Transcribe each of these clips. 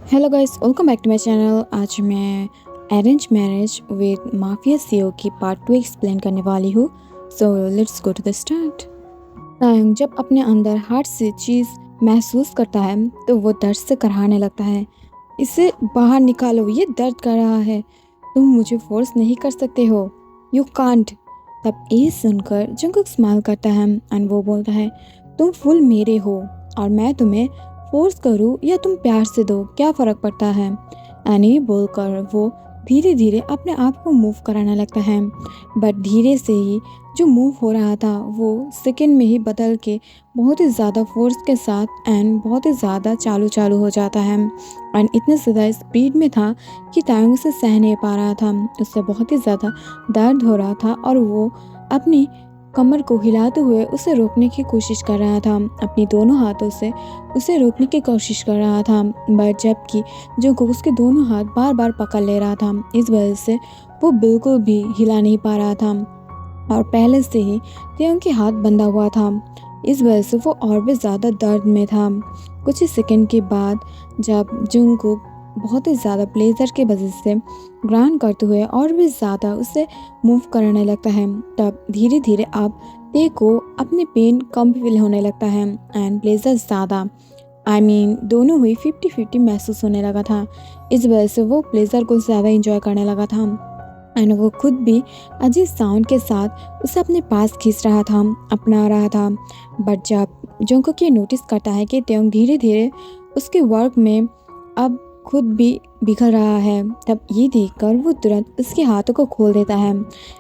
Hello guys, welcome back to my channel. आज मैं arrange marriage with mafia CEO की part 2 explain करने वाली हूँ। So let's go to the start. Taeyong जब अपने अंदर हार्ट से चीज़ महसूस करता है तो वो दर्द से कराहने लगता है। इसे बाहर निकालो, ये दर्द कर रहा है। तुम मुझे फोर्स नहीं कर सकते हो, यू कांट। तब ये सुनकर जंगकुक स्माइल करता है एंड वो बोलता है, तुम फुल मेरे हो और मैं तुम्हें फोर्स करूँ या तुम प्यार से दो, क्या फ़र्क पड़ता है। एनी बोलकर वो धीरे धीरे अपने आप को मूव कराने लगता है। बट धीरे से ही जो मूव हो रहा था वो सेकंड में ही बदल के बहुत ही ज़्यादा फोर्स के साथ एंड बहुत ही ज़्यादा चालू चालू हो जाता है। एंड इतने ज़्यादा स्पीड में था कि तायंग उसे सह नहीं पा रहा था। उससे बहुत ही ज़्यादा दर्द हो रहा था और वो अपनी कमर को हिलाते हुए उसे रोकने की कोशिश कर रहा था। अपनी दोनों हाथों से उसे रोकने की कोशिश कर रहा था, बट जबकि जंगकुक उसके दोनों हाथ बार बार पकड़ ले रहा था। इस वजह से वो बिल्कुल भी हिला नहीं पा रहा था और पहले से ही तायंग के हाथ बंधा हुआ था। इस वजह से वो और भी ज़्यादा दर्द में था। कुछ ही सेकंड के बाद जब जंगकुक बहुत ही ज़्यादा प्लेजर के वजह से ग्राउंड करते हुए और भी ज़्यादा उसे मूव करने लगता है, तब धीरे धीरे अब ते को अपने पेन कम फील होने लगता है एंड प्लेजर ज़्यादा दोनों हुई 50-50 महसूस होने लगा था। इस वजह से वो प्लेजर को ज़्यादा इंजॉय करने लगा था एंड वो खुद भी अजीब साउंड के साथ उसे अपने पास खींच रहा था, अपना रहा था। बट जब जंगकुक ये नोटिस करता है कि तायंग धीरे धीरे उसके वर्क में अब खुद भी बिखर रहा है, तब ये देखकर वो तुरंत उसके हाथों को खोल देता है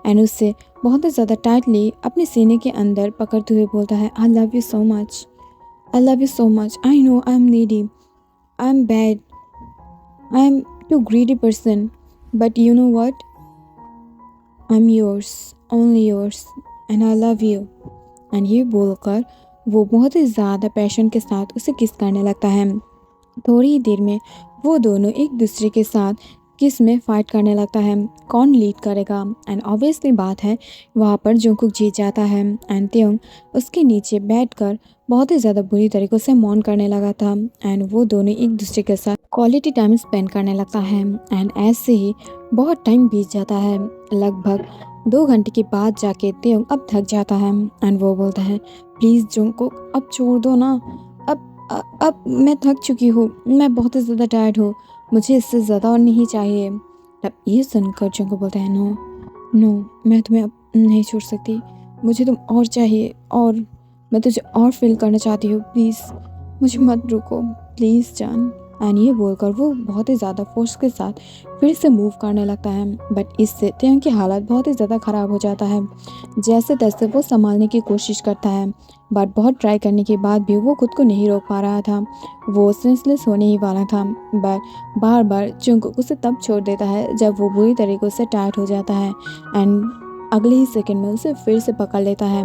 एंड उससे बहुत ही ज़्यादा टाइटली अपने सीने के अंदर पकड़ते हुए बोलता है, I love you so much, I love you so much, I know I am needy, I am bad, I am too greedy person, but you know what, I am yours, only yours, and I love you. And ये बोलकर वो बहुत ही ज़्यादा passion के साथ उसे किस करने लगता है। थोड़ी ही देर में वो दोनों एक दूसरे के साथ किस में फाइट करने लगता है, कौन लीड करेगा। एंड ऑब्वियसली बात है वहाँ पर जंगकुक जीत जाता है एंड तायंग उसके नीचे बैठकर बहुत ही ज़्यादा बुरी तरीक़ों से मौन करने लगा था एंड वो दोनों एक दूसरे के साथ क्वालिटी टाइम स्पेंड करने लगता है। एंड ऐसे ही बहुत टाइम बीत जाता है, लगभग 2 घंटे के बाद जाके तायंग अब थक जाता है एंड वो बोलता है, प्लीज़ जंगकुक अब छोड़ दो ना, अब मैं थक चुकी हूँ, मैं बहुत ही ज़्यादा टायर्ड हूँ, मुझे इससे ज़्यादा और नहीं चाहिए। तब ये सुनकर जंगकुक बोलता है, नो नो, मैं तुम्हें अब नहीं छोड़ सकती, मुझे तुम और चाहिए और मैं तुझे और फील करना चाहती हूँ, प्लीज़ मुझे मत रुको, प्लीज़ जान। एंड ये बोलकर वो बहुत ही ज़्यादा फोर्स के साथ फिर से मूव करने लगता है, बट इससे तायंग की हालत बहुत ही ज़्यादा ख़राब हो जाता है। जैसे तैसे वो संभालने की कोशिश करता है, बट बहुत ट्राई करने के बाद भी वो खुद को नहीं रोक पा रहा था। वो सेंसलेस होने ही वाला था, बट बार बार जंगकुक उसे तब छोड़ देता है जब वो बुरी तरीक़ों से टाइट हो जाता है एंड अगले ही सेकंड में उसे फिर से पकड़ लेता है।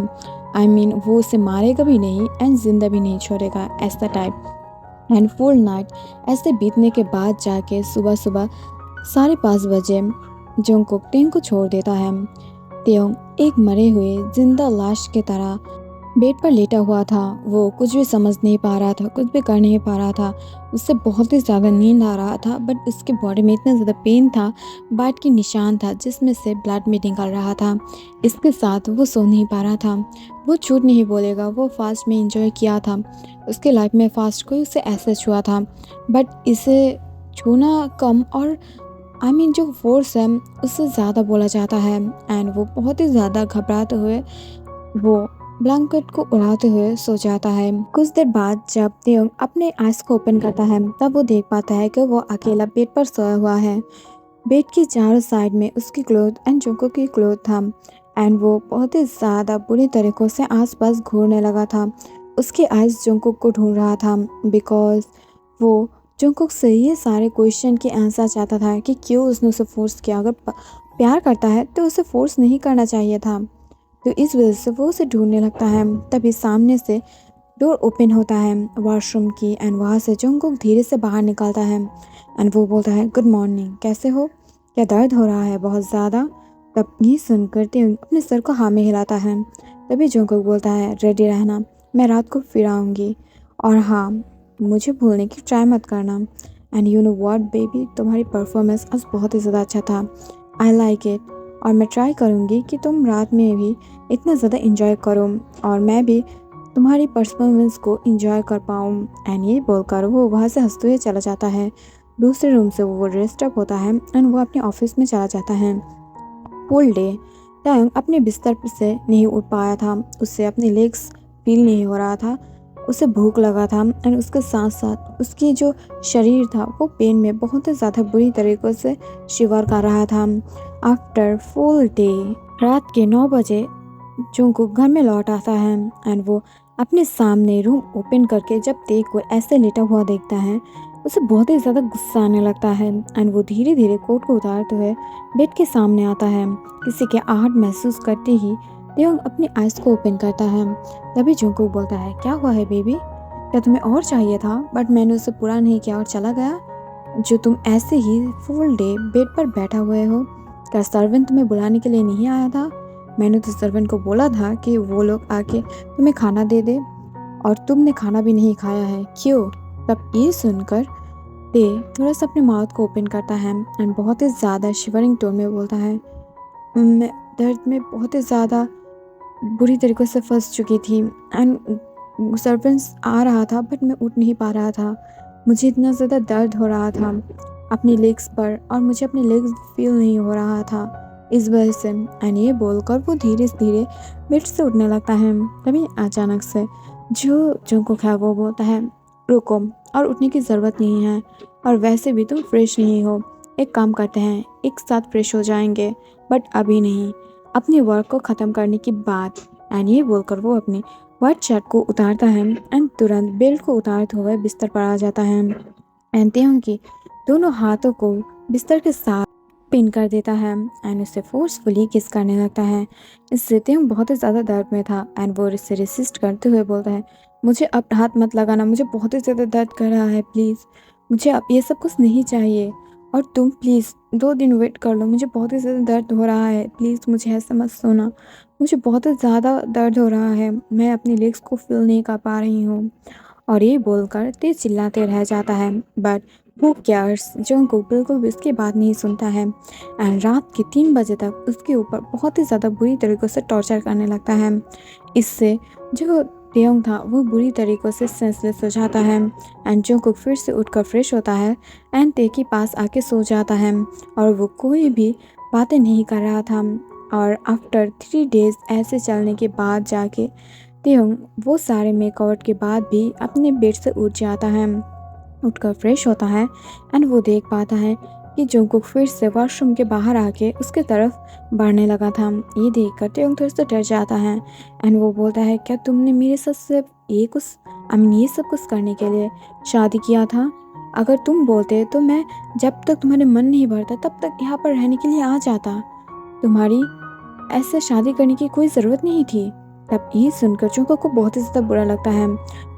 वो उसे मारेगा भी नहीं एंड जिंदा भी नहीं छोड़ेगा, ऐसा टाइप। एंड फुल नाइट ऐसे बीतने के बाद जाके सुबह सुबह 5:30 बजे जंगकुक तायंग को छोड़ देता है। तायंग एक मरे हुए जिंदा लाश की तरह बेड पर लेटा हुआ था। वो कुछ भी समझ नहीं पा रहा था, कुछ भी कर नहीं पा रहा था। उससे बहुत ही ज़्यादा नींद आ रहा था, बट उसके बॉडी में इतना ज़्यादा पेन था, बाइट की निशान था जिसमें से ब्लड भी निकल रहा था। इसके साथ वो सो नहीं पा रहा था। वो झूठ नहीं बोलेगा, वो फास्ट में इंजॉय किया था, उसके लाइफ में फास्ट कोई उसे ऐसा छुआ था, बट इसे छूना कम और जो फोर्स है उससे ज़्यादा बोला जाता है। एंड वो बहुत ही ज़्यादा घबराते हुए वो ब्लैंकेट को उड़ाते हुए सो जाता है। कुछ देर बाद जब तायंग अपने आइज को ओपन करता है तब वो देख पाता है कि वो अकेला बेड पर सोया हुआ है। बेड की चारों साइड में उसकी क्लोथ एंड जंगकुक की क्लोथ था एंड वो बहुत ही ज़्यादा बुरी तरीक़ों से आसपास घूरने लगा था। उसकी आइज जंगकुक को ढूंढ रहा था बिकॉज वो जंगकुक से ये सारे क्वेश्चन के आंसर चाहता था कि क्यों उसने उसे फोर्स किया। अगर प्यार करता है तो उसे फोर्स नहीं करना चाहिए था, तो इस वजह से वो उसे ढूंढने लगता है। तभी सामने से डोर ओपन होता है वॉशरूम की एंड वहाँ से जंगकुक धीरे से बाहर निकलता है एंड वो बोलता है, गुड मॉर्निंग, कैसे हो, क्या दर्द हो रहा है बहुत ज़्यादा। तब ये सुनकर तायंग अपने सर को हाँ में हिलाता है। तभी जंगकुक बोलता है, रेडी रहना, मैं रात को फिर आऊँगी और हाँ, मुझे भूलने की ट्राई मत करना। And you know what baby, तुम्हारी परफॉर्मेंस आज बहुत ही ज़्यादा अच्छा था। I like it. और मैं ट्राई करूँगी कि तुम रात में भी इतना ज़्यादा इंजॉय करो और मैं भी तुम्हारी परफॉर्मेंस को इंजॉय कर पाऊँ। एंड ये बोलकर वो वहाँ से हंसते हुए चला जाता है। दूसरे रूम से वो रेस्ट अप होता है एंड वो अपने ऑफिस में चला जाता है। होल डे टैंग अपने बिस्तर से नहीं उठ पाया था। उससे अपने लेग्स फील नहीं हो रहा था। उसे भूख लगा था एंड उसके साथ साथ उसकी जो शरीर था वो पेन में बहुत ही ज़्यादा बुरी तरीक़े से शिवर कर रहा था। आफ्टर फुल डे रात के 9 बजे जंगकुक घर में लौट आता है एंड वो अपने सामने रूम ओपन करके जब ते को ऐसे लेटा हुआ देखता है उसे बहुत ही ज़्यादा गुस्सा आने लगता है एंड वो धीरे धीरे कोट को उतारते हुए बेड के सामने आता है। किसी के आहट महसूस करते ही तेयोंग अपनी आइज़ को ओपन करता है। तभी जंगकुक बोलता है, क्या हुआ है बेबी, क्या तुम्हें और चाहिए था? बट मैंने उसे पूरा नहीं किया और चला गया। जो तुम ऐसे ही फुल डे बेड पर बैठा हुए हो, क्या सर्वेंट तुम्हें बुलाने के लिए नहीं आया था? मैंने तो सर्वेंट को बोला था कि वो लोग आके तुम्हें खाना दे दे और तुमने खाना भी नहीं खाया है, क्यों? तब ये सुनकर ते थोड़ा सा अपने माउथ को ओपन करता है एंड बहुत ही ज़्यादा शिवरिंग टोन में बोलता है, मैं दर्द में बहुत ही ज़्यादा बुरी तरीके से फंस चुकी थी एंड सर्वेंट्स आ रहा था बट मैं उठ नहीं पा रहा था। मुझे इतना ज़्यादा दर्द हो रहा था अपनी लेग्स पर और मुझे अपने लेग्स फील नहीं हो रहा था इस वजह से। एंड ये बोलकर वो धीरे धीरे बेड से उठने लगता है। तभी अचानक से जो जंगकुक है वो बोलता है, रुको, और उठने की ज़रूरत नहीं है और वैसे भी तुम फ्रेश नहीं हो। एक काम करते हैं, एक साथ फ्रेश हो जाएंगे, बट अभी नहीं, अपने वर्क को ख़त्म करने के बाद। एंड ये बोलकर वो अपनी वाइट शर्ट को उतारता है एंड तुरंत बेल्ट को उतारते हुए बिस्तर पर आ जाता है एंड तेयोंग की दोनों हाथों को बिस्तर के साथ पिन कर देता है एंड उसे फोर्सफुली किस करने लगता है। इससे तेयोंग बहुत ही ज़्यादा दर्द में था एंड वो इससे रेसिस्ट करते हुए बोलता है, मुझे अब हाथ मत लगाना, मुझे बहुत ही ज़्यादा दर्द कर रहा है, प्लीज़ मुझे अब ये सब कुछ नहीं चाहिए और तुम प्लीज़ 2 दिन वेट कर लो, मुझे बहुत ही ज़्यादा दर्द हो रहा है, प्लीज़ मुझे ऐसा मत सोना, मुझे बहुत ही ज़्यादा दर्द हो रहा है, मैं अपनी लेग्स को फील नहीं कर पा रही हूँ। और ये बोलकर तेज चिल्लाते रह जाता है बट हु केयर्स, जंगकुक बिल्कुल भी उसकी बात नहीं सुनता है एंड रात के 3 बजे तक उसके ऊपर बहुत ही ज़्यादा बुरी तरीक़े से टॉर्चर करने लगता है। इससे जो तेयोंग था वो बुरी तरीक़ों से सेंसलेस हो जाता है एंड जंगकुक फिर से उठकर फ्रेश होता है एंड ते के पास आके सो जाता है और वो कोई भी बातें नहीं कर रहा था। और आफ्टर 3 डेज़ ऐसे चलने के बाद जाके तेयोंग वो सारे मेकआउट के बाद भी अपने बेड से उठ जाता है, उठकर फ्रेश होता है एंड वो देख पाता है कि जंगकुक फिर से वॉशरूम के बाहर आके उसके तरफ बढ़ने लगा था। ये देखकर तेयोंग थोड़ा सा डर जाता है एंड वो बोलता है, क्या तुमने मेरे साथ सिर्फ ये सब कुछ करने के लिए शादी किया था? अगर तुम बोलते तो मैं जब तक तुम्हारे मन नहीं भरता तब तक यहाँ पर रहने के लिए आ जाता, तुम्हारी ऐसे शादी करने की कोई ज़रूरत नहीं थी। तब ये सुनकर जंगकुक को बहुत ही ज़्यादा बुरा लगता है।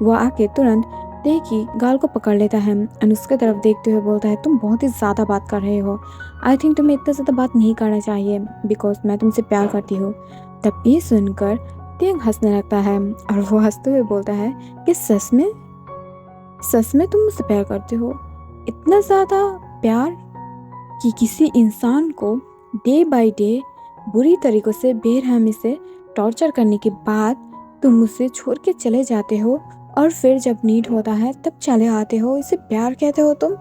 वो आके तुरंत ते की गाल को पकड़ लेता है एंड उसके तरफ देखते हुए बोलता है, तुम बहुत ही ज़्यादा बात कर रहे हो, आई थिंक तुम्हें इतना ज़्यादा बात नहीं करना चाहिए बिकॉज मैं तुमसे प्यार करती हूँ। तब ये सुनकर तेंग हंसने लगता है और वो हंसते हुए बोलता है कि सच में तुम मुझसे प्यार करते हो, इतना ज़्यादा प्यार कि किसी इंसान को डे बाय डे बुरी तरीक़ों से बेरहमी से टॉर्चर करने के बाद तुम मुझसे छोड़ के चले जाते हो और फिर जब नीड होता है तब चले आते हो, इसे प्यार कहते हो तुम?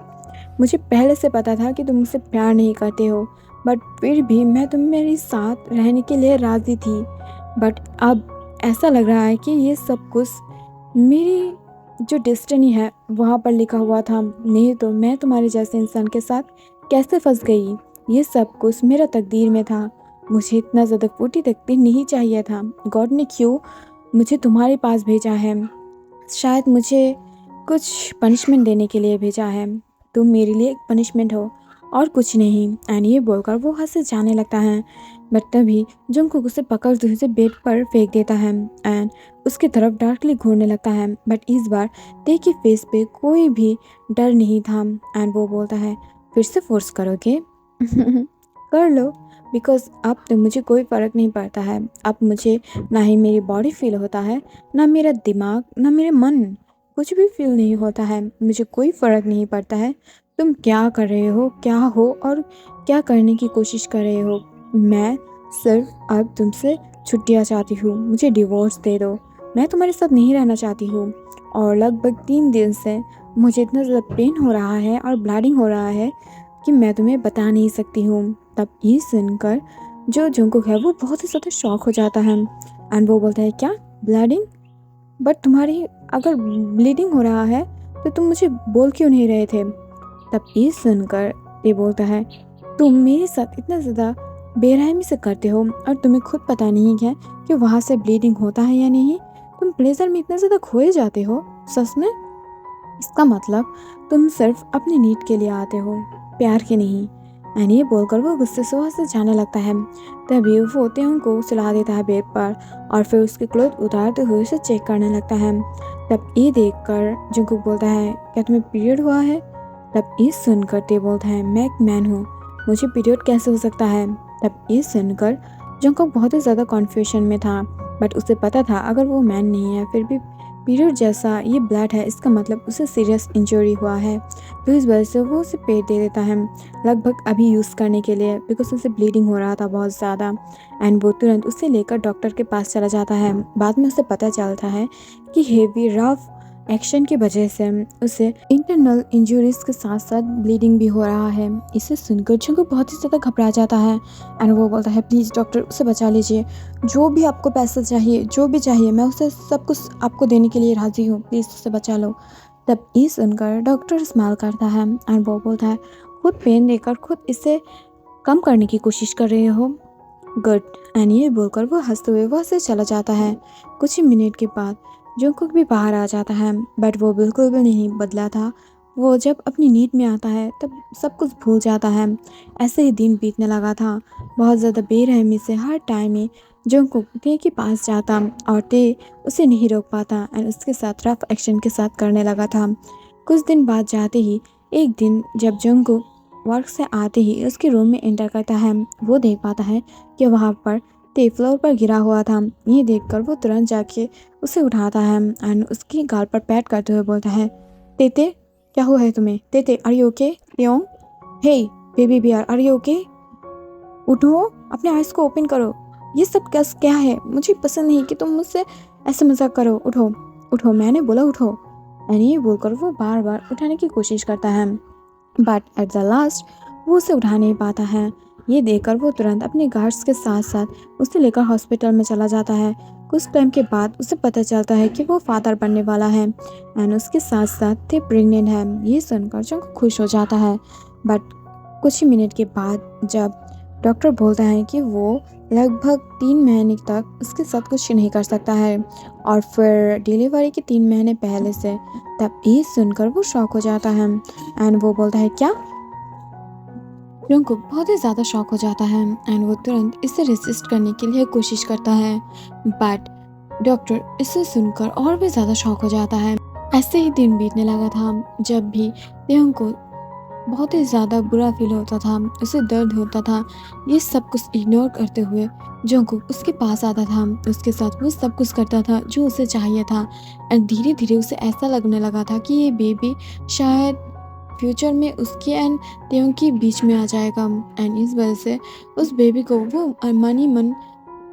मुझे पहले से पता था कि तुम मुझसे प्यार नहीं करते हो बट फिर भी मैं तुम मेरे साथ रहने के लिए राज़ी थी। बट अब ऐसा लग रहा है कि ये सब कुछ मेरी जो डेस्टिनी है वहाँ पर लिखा हुआ था, नहीं तो मैं तुम्हारे जैसे इंसान के साथ कैसे फंस गई? ये सब कुछ मेरा तकदीर में था, मुझे इतना ज़्यादा फूटी तकदीर नहीं चाहिए था। गॉड ने क्यों मुझे तुम्हारे पास भेजा है? शायद मुझे कुछ पनिशमेंट देने के लिए भेजा है, तुम मेरे लिए एक पनिशमेंट हो और कुछ नहीं। एंड ये बोलकर वो हंस से जाने लगता है बट तभी जंगकुक उसे पकड़ उसे बेड पर फेंक देता है एंड उसकी तरफ डार्कली घूरने लगता है बट इस बार ते की फेस पे कोई भी डर नहीं था एंड वो बोलता है, फिर से फोर्स करोगे? कर लो, बिकॉज अब तो मुझे कोई फ़र्क नहीं पड़ता है। अब मुझे ना ही मेरी बॉडी फील होता है, ना मेरा दिमाग, ना मेरे मन, कुछ भी फील नहीं होता है। मुझे कोई फ़र्क नहीं पड़ता है तुम क्या कर रहे हो, क्या हो और क्या करने की कोशिश कर रहे हो? मैं सिर्फ अब तुमसे छुट्टियाँ चाहती हूँ, मुझे डिवोर्स दे दो। मैं तुम्हारे साथ नहीं रहना चाहती हूँ और लगभग 3 दिन से मुझे इतना ज़्यादा पेन हो रहा है और ब्लीडिंग हो रहा है कि मैं तुम्हें बता नहीं सकती हूँ। तब ये सुनकर जो जंगकुक है वो बहुत ही ज़्यादा शॉक हो जाता है एंड वो बोलता है, क्या ब्लीडिंग? बट तुम्हारी अगर ब्लीडिंग हो रहा है तो तुम मुझे बोल क्यों नहीं रहे थे? तब ये सुनकर ये बोलता है, तुम मेरे साथ इतना ज़्यादा बेरहमी से करते हो और तुम्हें खुद पता नहीं है कि वहाँ से ब्लीडिंग होता है या नहीं। तुम प्लेजर में इतना ज़्यादा खोए जाते हो सच में। इसका मतलब तुम सिर्फ अपने नीड के लिए आते हो, प्यार के नहीं। एंड ये बोलकर वो गुस्से से वहाँ से जाने लगता है। तभी वो तेहूं को सुला देता है बेड पर और फिर उसके क्लोथ उतारते हुए उसे चेक करने लगता है। तब ये देखकर जंकुक बोलता है, क्या तुम्हें पीरियड हुआ है? तब ये सुनकर ते बोलता है, मैं एक मैन हूँ, मुझे पीरियड कैसे हो सकता है? तब ये सुनकर जंकुक बहुत ही ज़्यादा कन्फ्यूजन में था, बट उसे पता था अगर वो मैन नहीं है फिर भी पीरियड जैसा ये ब्लड है, इसका मतलब उसे सीरियस इंजरी हुआ है। तो इस वजह से वो उसे पेट दे देता है लगभग अभी यूज़ करने के लिए, बिकॉज उसे ब्लीडिंग हो रहा था बहुत ज़्यादा। एंड वो तुरंत उसे लेकर डॉक्टर के पास चला जाता है। बाद में उसे पता चलता है कि हेवी रफ एक्शन की वजह से उसे इंटरनल इंजरीज के साथ साथ ब्लीडिंग भी हो रहा है। इसे सुनकर जुंगू बहुत ही ज़्यादा घबरा जाता है एंड वो बोलता है, प्लीज़ डॉक्टर उसे बचा लीजिए, जो भी आपको पैसा चाहिए, जो भी चाहिए, मैं उसे सब कुछ आपको देने के लिए राज़ी हूँ, प्लीज़ उसे बचा लो। तब ये सुनकर डॉक्टर स्माइल करता है एंड वो बोलता है, खुद पेन देकर खुद इसे कम करने की कोशिश कर रहे हो, गुड। एंड ये बोलकर वो हंसते हुए वहाँ से चला जाता है। कुछ ही मिनट के बाद जंगकुक भी बाहर आ जाता है, बट वो बिल्कुल भी नहीं बदला था। वो जब अपनी नींद में आता है तब सब कुछ भूल जाता है। ऐसे ही दिन बीतने लगा था। बहुत ज़्यादा बेरहमी से हर टाइम में जंगकुक ते के पास जाता और ते उसे नहीं रोक पाता एंड उसके साथ रफ एक्शन के साथ करने लगा था। कुछ दिन बाद जाते ही एक दिन जब जंगकुक वर्क से आते ही उसके रूम में एंटर करता है, वो देख पाता है कि वहाँ पर ते फ्लोर पर गिरा हुआ था। ये देखकर वो तुरंत जाके उसे उठाता है एंड उसकी गाल पर पैट करते हुए बोलता है, तेते क्या हुआ है तुम्हें? तेते आर यू ओके? त्यों, hey baby bear are you okay? उठो, अपने आइज को ओपन करो। ये सब क्या है? मुझे पसंद नहीं कि तुम मुझसे ऐसे मजाक करो। उठो उठो, मैंने बोला उठो। एंड ये बोलकर वो बार बार उठाने की कोशिश करता है, बट एट द लास्ट वो उसे उठा नहीं पाता है। ये देखकर वो तुरंत अपने गार्ड्स के साथ साथ उसे लेकर हॉस्पिटल में चला जाता है। कुछ टाइम के बाद उसे पता चलता है कि वो फादर बनने वाला है एंड उसके साथ साथ ते प्रेग्नेंट है। ये सुनकर जो खुश हो जाता है, बट कुछ ही मिनट के बाद जब डॉक्टर बोलता है कि वो लगभग 3 महीने तक उसके साथ कुछ नहीं कर सकता है और फिर डिलीवरी के 3 महीने पहले से, तब ये सुनकर वो शॉक हो जाता है एंड वो बोलता है, क्या? जंगकुक बहुत ही ज़्यादा शॉक हो जाता है एंड वो तुरंत इसे रेसिस्ट करने के लिए कोशिश करता है, बट डॉक्टर इसे सुनकर और भी ज़्यादा शॉक हो जाता है। ऐसे ही दिन बीतने लगा था। जब भी तेहंग को बहुत ही ज़्यादा बुरा फील होता था, उसे दर्द होता था, ये सब कुछ इग्नोर करते हुए जंगकुक उसके पास आता था, उसके साथ वो सब कुछ करता था जो उसे चाहिए था एंड धीरे धीरे उसे ऐसा लगने लगा था कि ये बेबी शायद फ्यूचर में उसके एंड तेयों के बीच में आ जाएगा एंड इस वजह से उस बेबी को वो मन ही मन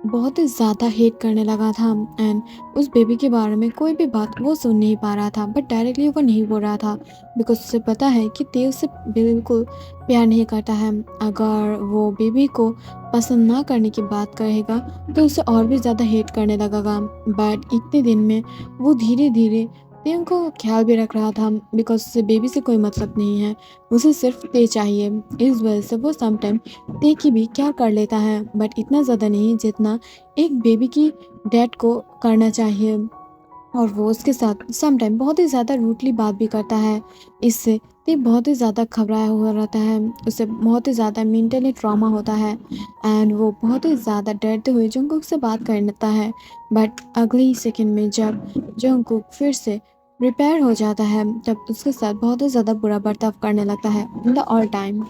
बहुत ही ज़्यादा हेट करने लगा था एंड उस बेबी के बारे में कोई भी बात वो सुन नहीं पा रहा था, बट डायरेक्टली वो नहीं बोल रहा था बिकॉज उसे पता है कि ते उससे बिल्कुल प्यार नहीं करता है। अगर वो बेबी को पसंद ना करने की बात करेगा तो उसे और भी ज़्यादा हेट करने लगेगा। बट इतने दिन में वो धीरे धीरे ते उनको ख्याल भी रख रहा था बिकॉज उसे बेबी से कोई मतलब नहीं है, उसे सिर्फ ते चाहिए। इस वजह से वो समटाइम ते की भी क्या कर लेता है, बट इतना ज़्यादा नहीं जितना एक बेबी की डैड को करना चाहिए। और वो उसके साथ समटाइम बहुत ही ज़्यादा रूटली बात भी करता है। इससे ते बहुत ही ज़्यादा घबराया हुआ रहता है, उसे बहुत ही ज़्यादा मेंटली ट्रॉमा होता है एंड वो बहुत ही ज़्यादा डरते हुए जंगकुक से बात करता है। बट अगले ही सेकंड में जब जंगकुक फिर से प्रिपेयर हो जाता है तब उसके साथ बहुत ही ज़्यादा बुरा बर्ताव करने लगता है इन द ऑल टाइम।